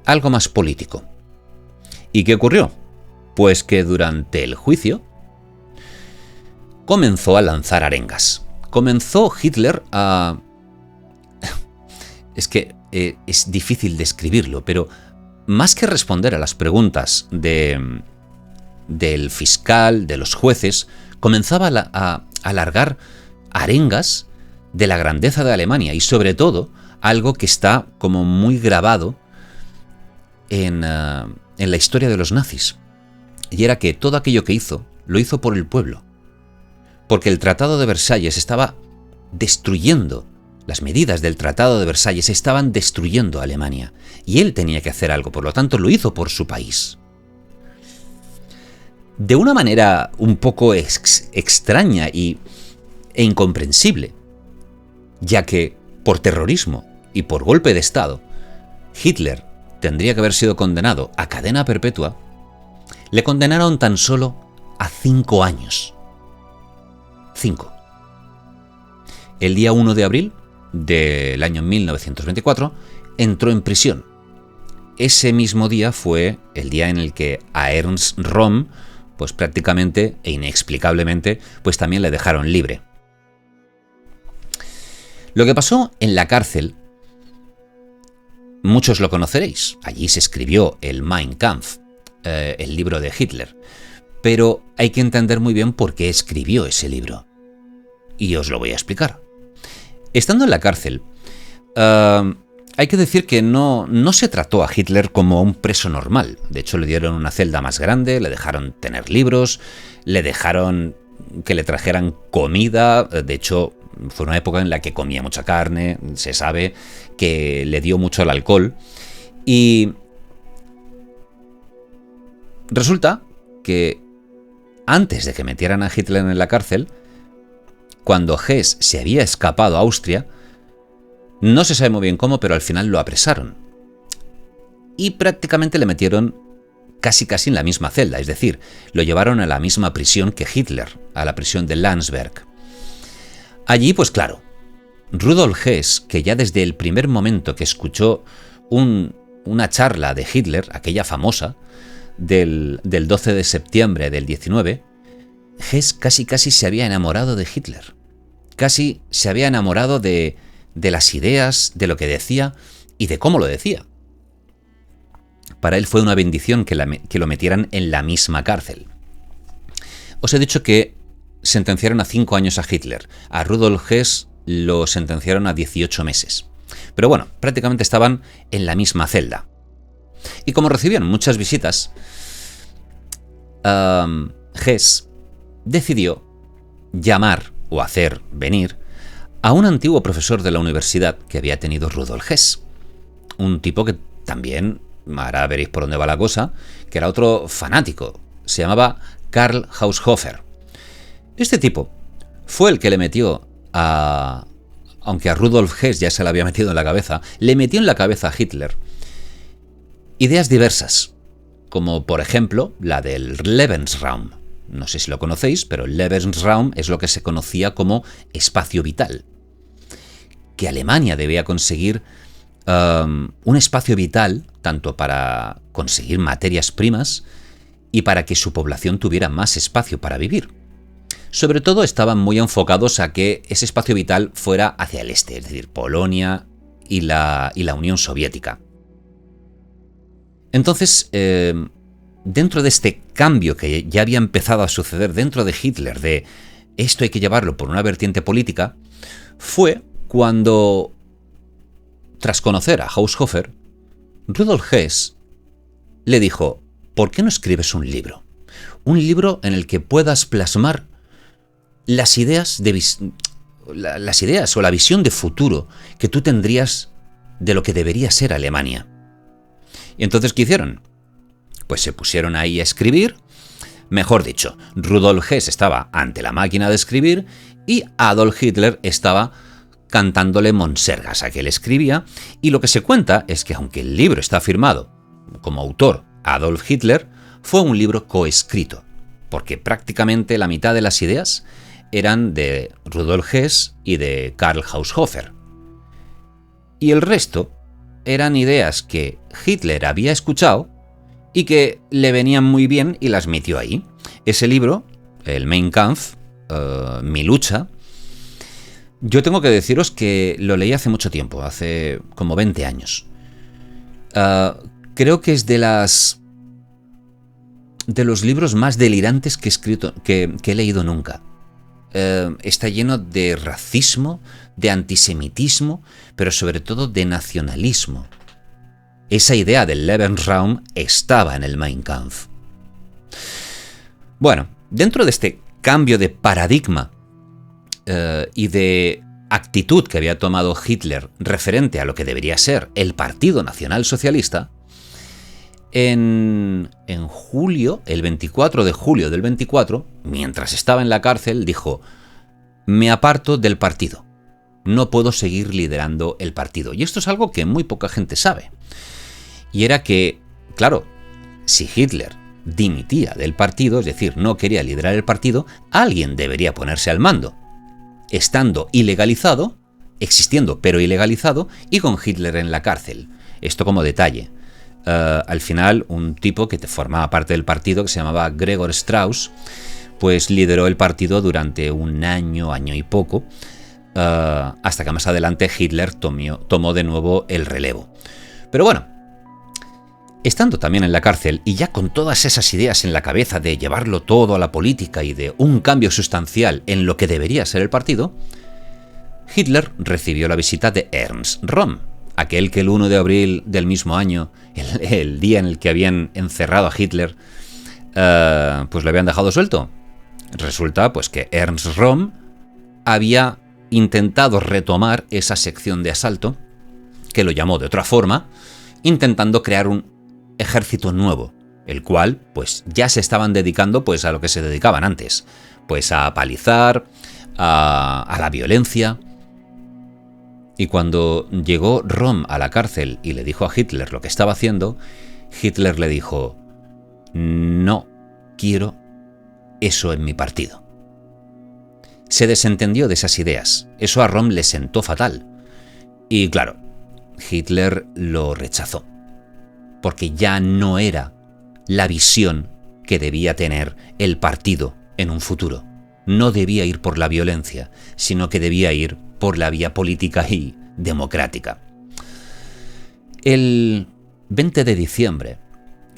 algo más político. ¿Y qué ocurrió? Pues que durante el juicio comenzó a lanzar arengas. Comenzó Hitler a... Es que es difícil describirlo, pero más que responder a las preguntas del fiscal, de los jueces, comenzaba a largar arengas de la grandeza de Alemania y sobre todo algo que está como muy grabado en la historia de los nazis. Y era que todo aquello que hizo, lo hizo por el pueblo. Porque el Tratado de Versalles estaba destruyendo, las medidas del Tratado de Versalles estaban destruyendo a Alemania. Y él tenía que hacer algo, por lo tanto lo hizo por su país. De una manera un poco extraña e incomprensible, ya que por terrorismo y por golpe de Estado, Hitler tendría que haber sido condenado a cadena perpetua, le condenaron tan solo a 5 años. 5. El día 1 de abril del año 1924 entró en prisión. Ese mismo día fue el día en el que a Ernst Röhm, pues prácticamente e inexplicablemente, pues también le dejaron libre. Lo que pasó en la cárcel, muchos lo conoceréis. Allí se escribió el Mein Kampf, el libro de Hitler. Pero hay que entender muy bien por qué escribió ese libro. Y os lo voy a explicar. Estando en la cárcel, hay que decir que no se trató a Hitler como a un preso normal. De hecho, le dieron una celda más grande, le dejaron tener libros, le dejaron que le trajeran comida. De hecho, fue una época en la que comía mucha carne, se sabe que le dio mucho al alcohol. Y resulta que antes de que metieran a Hitler en la cárcel, cuando Hess se había escapado a Austria, No se sabe muy bien cómo, pero al final lo apresaron. Y prácticamente le metieron casi en la misma celda, es decir, lo llevaron a la misma prisión que Hitler, a la prisión de Landsberg. Allí, pues claro, Rudolf Hess, que ya desde el primer momento que escuchó una charla de Hitler, aquella famosa, del 12 de septiembre del 19, Hess casi se había enamorado de Hitler. Casi se había enamorado de las ideas, de lo que decía y de cómo lo decía. Para él fue una bendición que lo metieran en la misma cárcel. Os he dicho que sentenciaron a 5 años a Hitler. A Rudolf Hess lo sentenciaron a 18 meses. Pero bueno, prácticamente estaban en la misma celda. Y como recibían muchas visitas, Hess decidió llamar o hacer venir a un antiguo profesor de la universidad que había tenido Rudolf Hess. Un tipo que también, ahora veréis por dónde va la cosa, que era otro fanático. Se llamaba Karl Haushofer. Este tipo fue el que le metió aunque a Rudolf Hess ya se le había metido en la cabeza, le metió en la cabeza a Hitler ideas diversas, como por ejemplo la del Lebensraum. No sé si lo conocéis, pero el Lebensraum es lo que se conocía como espacio vital. Que Alemania debía conseguir un espacio vital tanto para conseguir materias primas y para que su población tuviera más espacio para vivir. Sobre todo estaban muy enfocados a que ese espacio vital fuera hacia el este, es decir, Polonia y la Unión Soviética. Entonces, dentro de este cambio que ya había empezado a suceder dentro de Hitler, de esto hay que llevarlo por una vertiente política, fue cuando, tras conocer a Haushofer, Rudolf Hess le dijo: ¿por qué no escribes un libro? Un libro en el que puedas plasmar las ideas o la visión de futuro que tú tendrías de lo que debería ser Alemania. Y entonces, ¿qué hicieron? Pues se pusieron ahí a escribir. Mejor dicho, Rudolf Hess estaba ante la máquina de escribir y Adolf Hitler estaba cantándole monsergas a que él escribía. Y lo que se cuenta es que aunque el libro está firmado como autor Adolf Hitler, fue un libro coescrito, porque prácticamente la mitad de las ideas eran de Rudolf Hess y de Karl Haushofer. Y el resto eran ideas que Hitler había escuchado y que le venían muy bien y las metió ahí. Ese libro, el Mein Kampf, Mi lucha, yo tengo que deciros que lo leí hace mucho tiempo, hace como 20 años. Creo que es de los libros más delirantes que he leído nunca. Está lleno de racismo, de antisemitismo, pero sobre todo de nacionalismo. Esa idea del Lebensraum estaba en el Mein Kampf. Bueno, dentro de este cambio de paradigma y de actitud que había tomado Hitler referente a lo que debería ser el Partido Nacional Socialista, en julio, el 24 de julio del 24, mientras estaba en la cárcel, dijo: me aparto del partido, no puedo seguir liderando el partido. Y esto es algo que muy poca gente sabe. Y era que, claro, si Hitler dimitía del partido, es decir, no quería liderar el partido, alguien debería ponerse al mando, estando ilegalizado, existiendo pero ilegalizado, y con Hitler en la cárcel. Esto como detalle. Al final, un tipo que formaba parte del partido, que se llamaba Gregor Strauss, pues lideró el partido durante un año y poco, hasta que más adelante Hitler tomó de nuevo el relevo. Pero bueno, estando también en la cárcel y ya con todas esas ideas en la cabeza de llevarlo todo a la política y de un cambio sustancial en lo que debería ser el partido, Hitler recibió la visita de Ernst Röhm, aquel que el 1 de abril del mismo año, el día en el que habían encerrado a Hitler, pues lo habían dejado suelto. Resulta pues que Ernst Röhm había intentado retomar esa sección de asalto, que lo llamó de otra forma, intentando crear un ejército nuevo, el cual pues ya se estaban dedicando pues a lo que se dedicaban antes, pues a palizar, a la violencia. Y cuando llegó Röhm a la cárcel y le dijo a Hitler lo que estaba haciendo, Hitler le dijo: no quiero eso en mi partido. Se desentendió de esas ideas. Eso a Röhm le sentó fatal. Y claro, Hitler lo rechazó, porque ya no era la visión que debía tener el partido en un futuro. No debía ir por la violencia, sino que debía ir por la vía política y democrática. El 20 de diciembre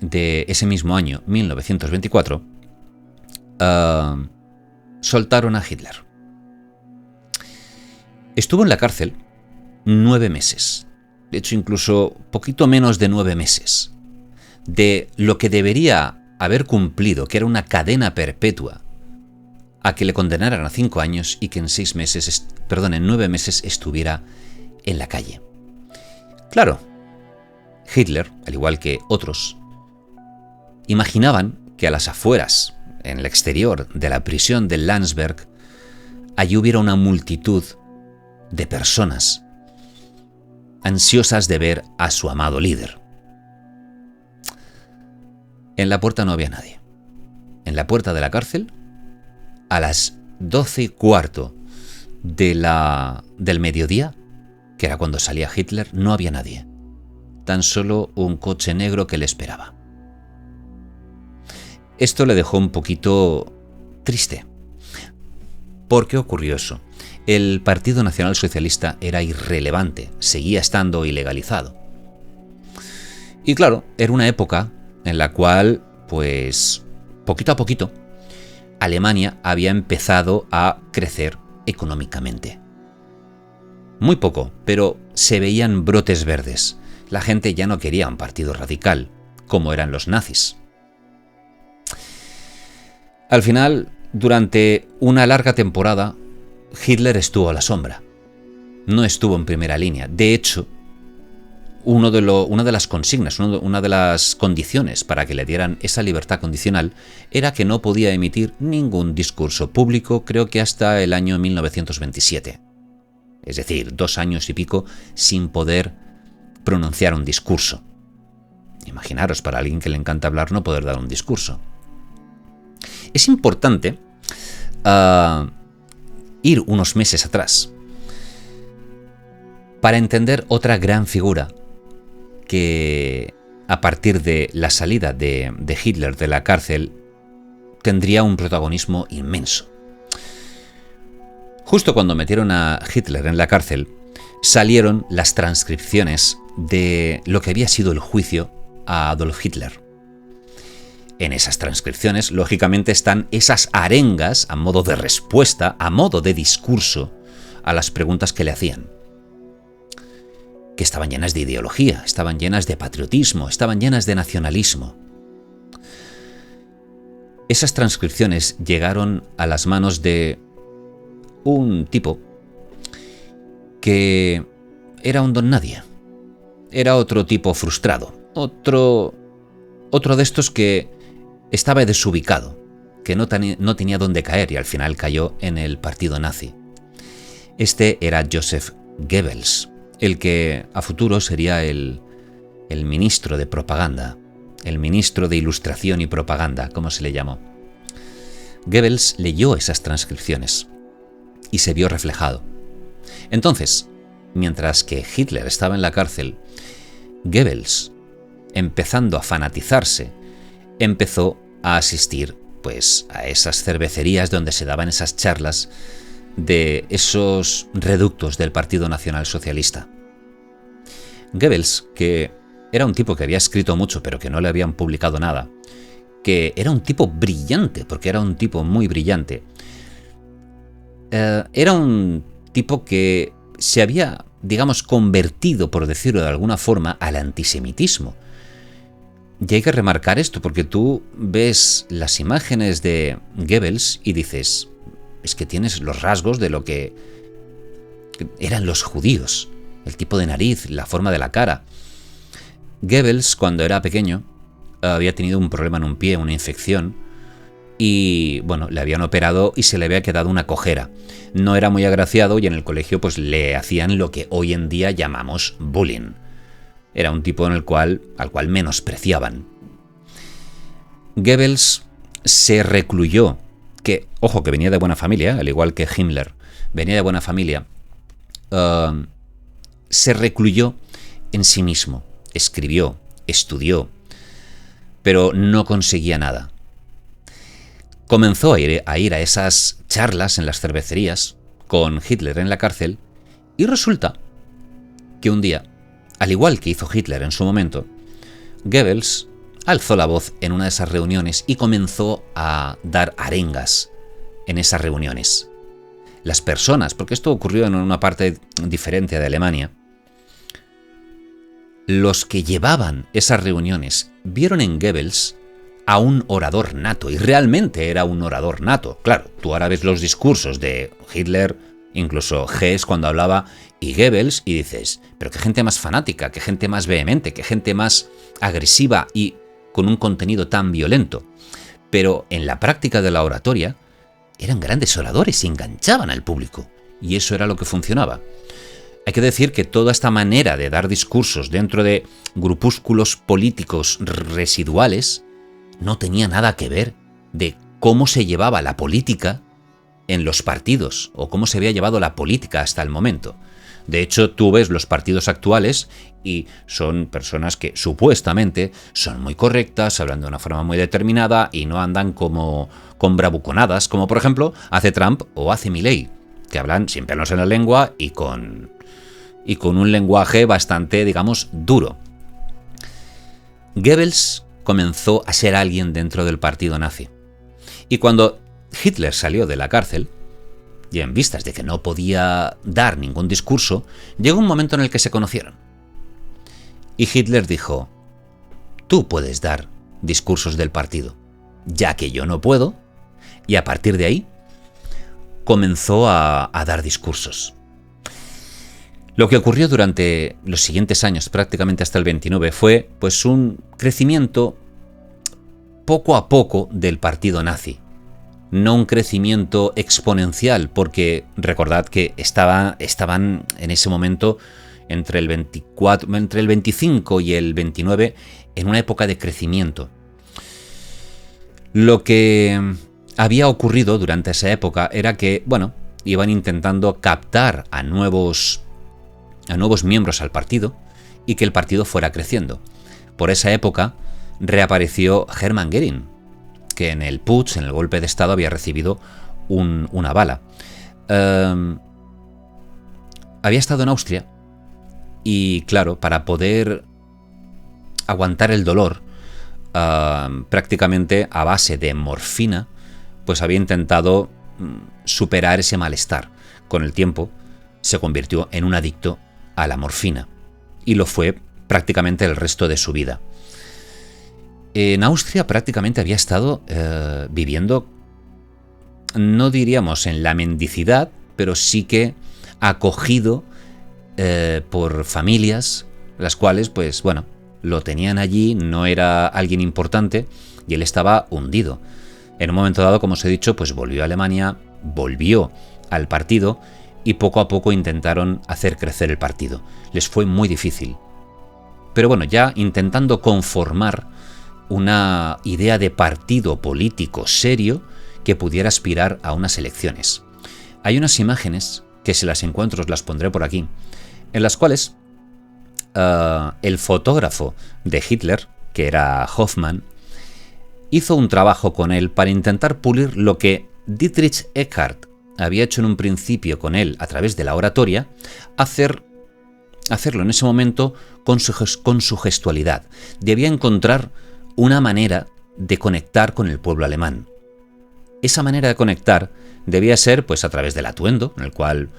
de ese mismo año, 1924, soltaron a Hitler. Estuvo en la cárcel 9 meses. De hecho, incluso poquito menos de 9 meses. De lo que debería haber cumplido, que era una cadena perpetua, a que le condenaran a 5 años y que en 9 meses estuviera en la calle. Claro, Hitler, al igual que otros, imaginaban que a las afueras, en el exterior de la prisión de Landsberg, allí hubiera una multitud de personas ansiosas de ver a su amado líder. En la puerta no había nadie. En la puerta de la cárcel, a las 12:15 del mediodía, que era cuando salía Hitler, no había nadie. Tan solo un coche negro que le esperaba. Esto le dejó un poquito triste. ¿Por qué ocurrió eso? El Partido Nacional Socialista era irrelevante, seguía estando ilegalizado. Y claro, era una época en la cual, pues, poquito a poquito, Alemania había empezado a crecer económicamente. Muy poco, pero se veían brotes verdes. La gente ya no quería un partido radical, como eran los nazis. Al final, durante una larga temporada, Hitler estuvo a la sombra. No estuvo en primera línea. De hecho, una de las consignas, una de las condiciones para que le dieran esa libertad condicional era que no podía emitir ningún discurso público, creo que hasta el año 1927. Es decir, 2 años y pico sin poder pronunciar un discurso. Imaginaros, para alguien que le encanta hablar, no poder dar un discurso. Es importante ir unos meses atrás para entender otra gran figura que, a partir de la salida de Hitler de la cárcel, tendría un protagonismo inmenso. Justo cuando metieron a Hitler en la cárcel, salieron las transcripciones de lo que había sido el juicio a Adolf Hitler. En esas transcripciones, lógicamente, están esas arengas a modo de respuesta, a modo de discurso, a las preguntas que le hacían. Que estaban llenas de ideología, estaban llenas de patriotismo, estaban llenas de nacionalismo. Esas transcripciones llegaron a las manos de un tipo que era un don nadie. Era otro tipo frustrado, otro de estos que estaba desubicado, que no tenía dónde caer y al final cayó en el partido nazi. Este era Joseph Goebbels, el que a futuro sería el ministro de propaganda, el ministro de ilustración y propaganda, como se le llamó. Goebbels leyó esas transcripciones y se vio reflejado. Entonces, mientras que Hitler estaba en la cárcel, Goebbels, empezando a fanatizarse, empezó a asistir, pues, a esas cervecerías donde se daban esas charlas de esos reductos del Partido Nacional Socialista. Goebbels, que era un tipo que había escrito mucho pero que no le habían publicado nada, que era un tipo brillante, porque era un tipo muy brillante, era un tipo que se había, digamos, convertido, por decirlo de alguna forma, al antisemitismo. Y hay que remarcar esto, porque tú ves las imágenes de Goebbels y dices, es que tienes los rasgos de lo que eran los judíos, el tipo de nariz, la forma de la cara. Goebbels, cuando era pequeño, había tenido un problema en un pie, una infección, y bueno, le habían operado y se le había quedado una cojera. No era muy agraciado y en el colegio pues le hacían lo que hoy en día llamamos bullying. Era un tipo al cual menospreciaban. Goebbels se recluyó, que, ojo, que venía de buena familia, al igual que Himmler, venía de buena familia, se recluyó en sí mismo, escribió, estudió, pero no conseguía nada. Comenzó a ir a esas charlas en las cervecerías con Hitler en la cárcel y resulta que un día, al igual que hizo Hitler en su momento, Goebbels alzó la voz en una de esas reuniones y comenzó a dar arengas en esas reuniones. Las personas, porque esto ocurrió en una parte diferente de Alemania, los que llevaban esas reuniones vieron en Goebbels a un orador nato, y realmente era un orador nato. Claro, tú ahora ves los discursos de Hitler, incluso Hess cuando hablaba, y Goebbels, y dices, pero qué gente más fanática, qué gente más vehemente, qué gente más agresiva y con un contenido tan violento. Pero en la práctica de la oratoria, eran grandes oradores y enganchaban al público, y eso era lo que funcionaba. Hay que decir que toda esta manera de dar discursos dentro de grupúsculos políticos residuales no tenía nada que ver de cómo se llevaba la política en los partidos o cómo se había llevado la política hasta el momento. De hecho, tú ves los partidos actuales y son personas que supuestamente son muy correctas, hablan de una forma muy determinada y no andan como con bravuconadas, como por ejemplo hace Trump o hace Milei, que hablan sin pelos en la lengua y con un lenguaje bastante, digamos, duro. Goebbels comenzó a ser alguien dentro del partido nazi. Y cuando Hitler salió de la cárcel, y en vistas de que no podía dar ningún discurso, llegó un momento en el que se conocieron. Y Hitler dijo, tú puedes dar discursos del partido, ya que yo no puedo, y a partir de ahí comenzó a dar discursos. Lo que ocurrió durante los siguientes años, prácticamente hasta el 29, fue pues un crecimiento poco a poco del partido nazi. No un crecimiento exponencial, porque recordad que estaban en ese momento entre el 25 y el 29 en una época de crecimiento. Lo que había ocurrido durante esa época era que, bueno, iban intentando captar a nuevos miembros al partido y que el partido fuera creciendo. Por esa época reapareció Hermann Göring, que en el putsch, en el golpe de estado, había recibido una bala. Había estado en Austria y, claro, para poder aguantar el dolor, prácticamente a base de morfina, pues había intentado superar ese malestar. Con el tiempo se convirtió en un adicto a la morfina y lo fue prácticamente el resto de su vida. En Austria prácticamente había estado viviendo, no diríamos en la mendicidad, pero sí que acogido por familias, las cuales, pues bueno, lo tenían allí, no era alguien importante y él estaba hundido. En un momento dado, como os he dicho, pues volvió a Alemania, volvió al partido y poco a poco intentaron hacer crecer el partido. Les fue muy difícil. Pero bueno, ya intentando conformar una idea de partido político serio que pudiera aspirar a unas elecciones. Hay unas imágenes, que si las encuentro os las pondré por aquí, en las cuales el fotógrafo de Hitler, que era Hoffmann, hizo un trabajo con él para intentar pulir lo que Dietrich Eckart había hecho en un principio con él a través de la oratoria, hacerlo en ese momento con su gestualidad. Debía encontrar una manera de conectar con el pueblo alemán. Esa manera de conectar debía ser pues a través del atuendo, en el cual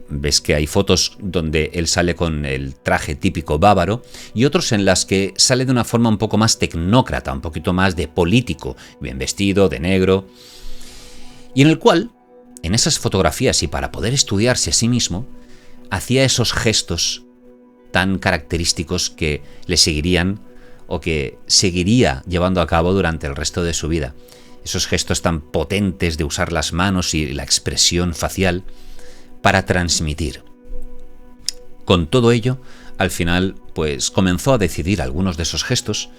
ves que hay fotos donde él sale con el traje típico bávaro y otros en las que sale de una forma un poco más tecnócrata, un poquito más de político, bien vestido, de negro, y en el cual, en esas fotografías y para poder estudiarse a sí mismo, hacía esos gestos tan característicos que le seguirían o que seguiría llevando a cabo durante el resto de su vida. esos gestos tan potentes de usar las manos y la expresión facial para transmitir. Con todo ello, al final, pues comenzó a decidir algunos de esos gestos,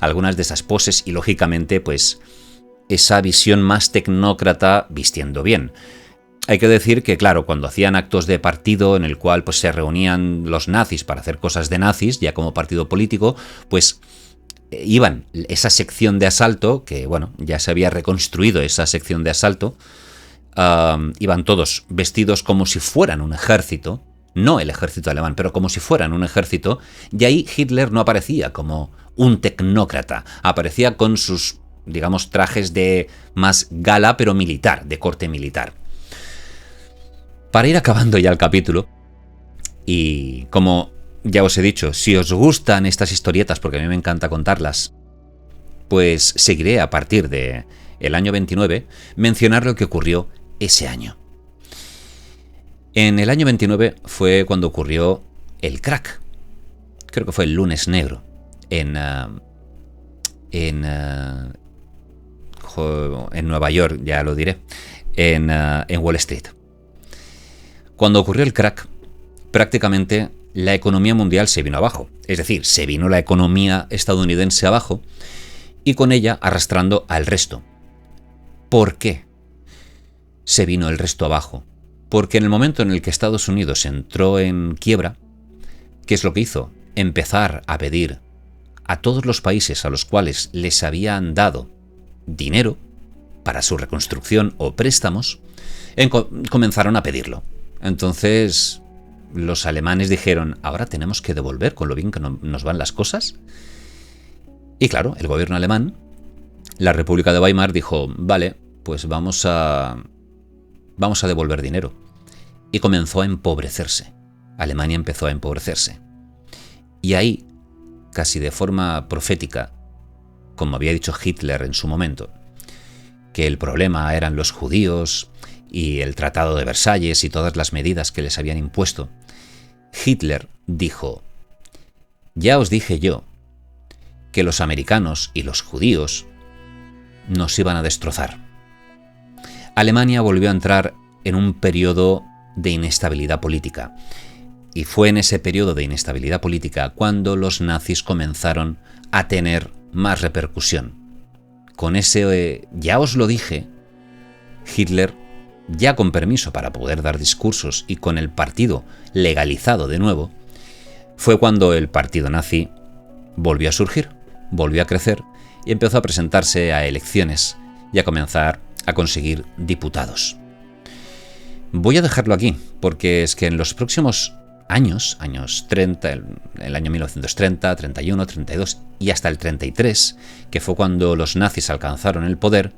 algunas de esas poses y, lógicamente, pues esa visión más tecnócrata vistiendo bien. Hay que decir que, claro, cuando hacían actos de partido en el cual pues, se reunían los nazis para hacer cosas de nazis, ya como partido político, pues iban esa sección de asalto, que bueno, ya se había reconstruido esa sección de asalto, iban todos vestidos como si fueran un ejército, no el ejército alemán, pero como si fueran un ejército, y ahí Hitler no aparecía como un tecnócrata, aparecía con sus, digamos, trajes de más gala, pero militar, de corte militar. Para ir acabando ya el capítulo, y como ya os he dicho, si os gustan estas historietas, porque a mí me encanta contarlas, pues seguiré a partir de el año 29 mencionar lo que ocurrió ese año. En el año 29 fue cuando ocurrió el crack. Creo que fue el lunes negro en Nueva York, ya lo diré, en Wall Street. Cuando ocurrió el crack, prácticamente la economía mundial se vino abajo. Es decir, se vino la economía estadounidense abajo y con ella arrastrando al resto. ¿Por qué se vino el resto abajo? Porque en el momento en el que Estados Unidos entró en quiebra, ¿qué es lo que hizo? Empezar a pedir a todos los países a los cuales les habían dado dinero para su reconstrucción o préstamos, comenzaron a pedirlo. Entonces los alemanes dijeron, ahora tenemos que devolver con lo bien que nos van las cosas. Y claro, el gobierno alemán, la República de Weimar, dijo, vale, pues vamos a devolver dinero. Y comenzó a empobrecerse. Alemania empezó a empobrecerse. Y ahí, casi de forma profética, como había dicho Hitler en su momento, que el problema eran los judíos y el Tratado de Versalles y todas las medidas que les habían impuesto, Hitler dijo, ya os dije yo que los americanos y los judíos nos iban a destrozar. Alemania volvió a entrar en un periodo de inestabilidad política. Y fue en ese periodo de inestabilidad política cuando los nazis comenzaron a tener más repercusión. Con ese ya os lo dije, Hitler, ya con permiso para poder dar discursos y con el partido legalizado de nuevo, fue cuando el partido nazi volvió a surgir, volvió a crecer y empezó a presentarse a elecciones y a comenzar a conseguir diputados. Voy a dejarlo aquí, porque es que en los próximos años 30, el año 1930, 31, 32 y hasta el 33, que fue cuando los nazis alcanzaron el poder,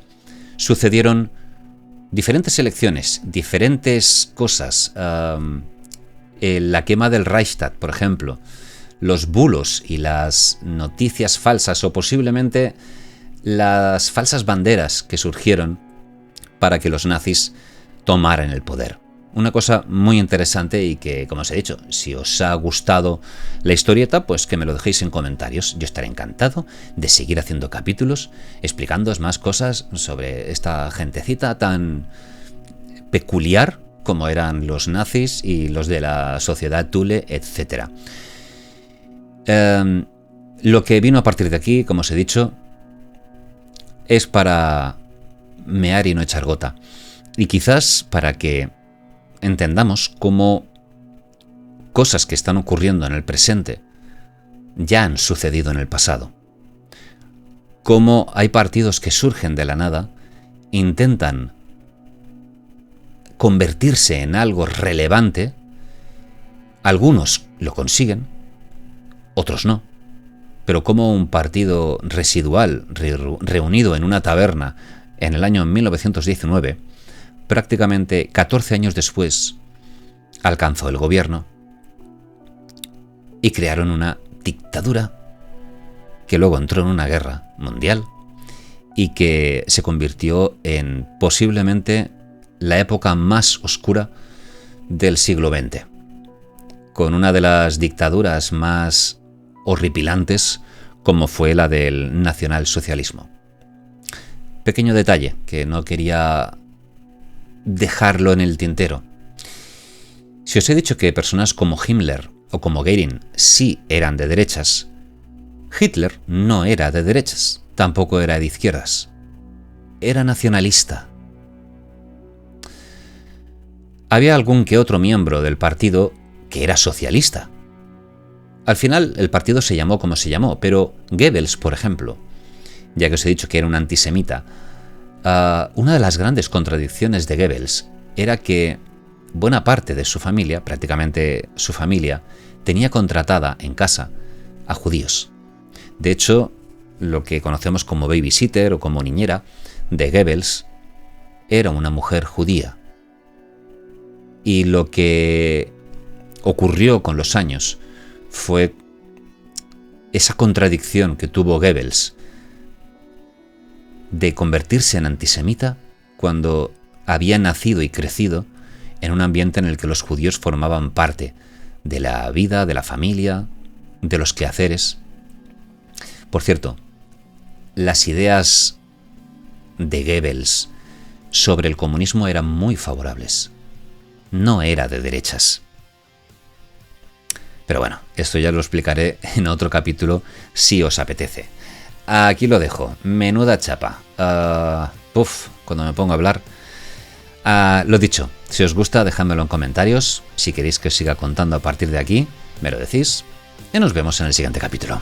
sucedieron diferentes elecciones, diferentes cosas. La quema del Reichstag, por ejemplo, los bulos y las noticias falsas o posiblemente las falsas banderas que surgieron para que los nazis tomaran el poder. Una cosa muy interesante y que, como os he dicho, si os ha gustado la historieta, pues que me lo dejéis en comentarios. Yo estaré encantado de seguir haciendo capítulos explicándoos más cosas sobre esta gentecita tan peculiar como eran los nazis y los de la sociedad Thule, etc. Lo que vino a partir de aquí, como os he dicho, es para mear y no echar gota. Y quizás para que entendamos cómo cosas que están ocurriendo en el presente ya han sucedido en el pasado. Cómo hay partidos que surgen de la nada, intentan convertirse en algo relevante, algunos lo consiguen, otros no. Pero como un partido residual reunido en una taberna en el año 1919, prácticamente 14 años después, alcanzó el gobierno y crearon una dictadura que luego entró en una guerra mundial y que se convirtió en posiblemente la época más oscura del siglo XX, con una de las dictaduras más horripilantes como fue la del nacionalsocialismo. Pequeño detalle que no quería dejarlo en el tintero. Si os he dicho que personas como Himmler o como Göring sí eran de derechas, Hitler no era de derechas, tampoco era de izquierdas. Era nacionalista. Había algún que otro miembro del partido que era socialista. Al final el partido se llamó como se llamó, pero Goebbels, por ejemplo, ya que os he dicho que era un antisemita, una de las grandes contradicciones de Goebbels era que buena parte de su familia, prácticamente su familia, tenía contratada en casa a judíos. De hecho, lo que conocemos como babysitter o como niñera de Goebbels era una mujer judía. Y lo que ocurrió con los años fue esa contradicción que tuvo Goebbels de convertirse en antisemita cuando había nacido y crecido en un ambiente en el que los judíos formaban parte de la vida, de la familia, de los quehaceres. Por cierto, las ideas de Goebbels sobre el comunismo eran muy favorables. No era de derechas. Pero bueno, esto ya lo explicaré en otro capítulo si os apetece. Aquí lo dejo. Menuda chapa. Cuando me pongo a hablar. Lo dicho, si os gusta, dejádmelo en comentarios. Si queréis que os siga contando a partir de aquí, me lo decís. Y nos vemos en el siguiente capítulo.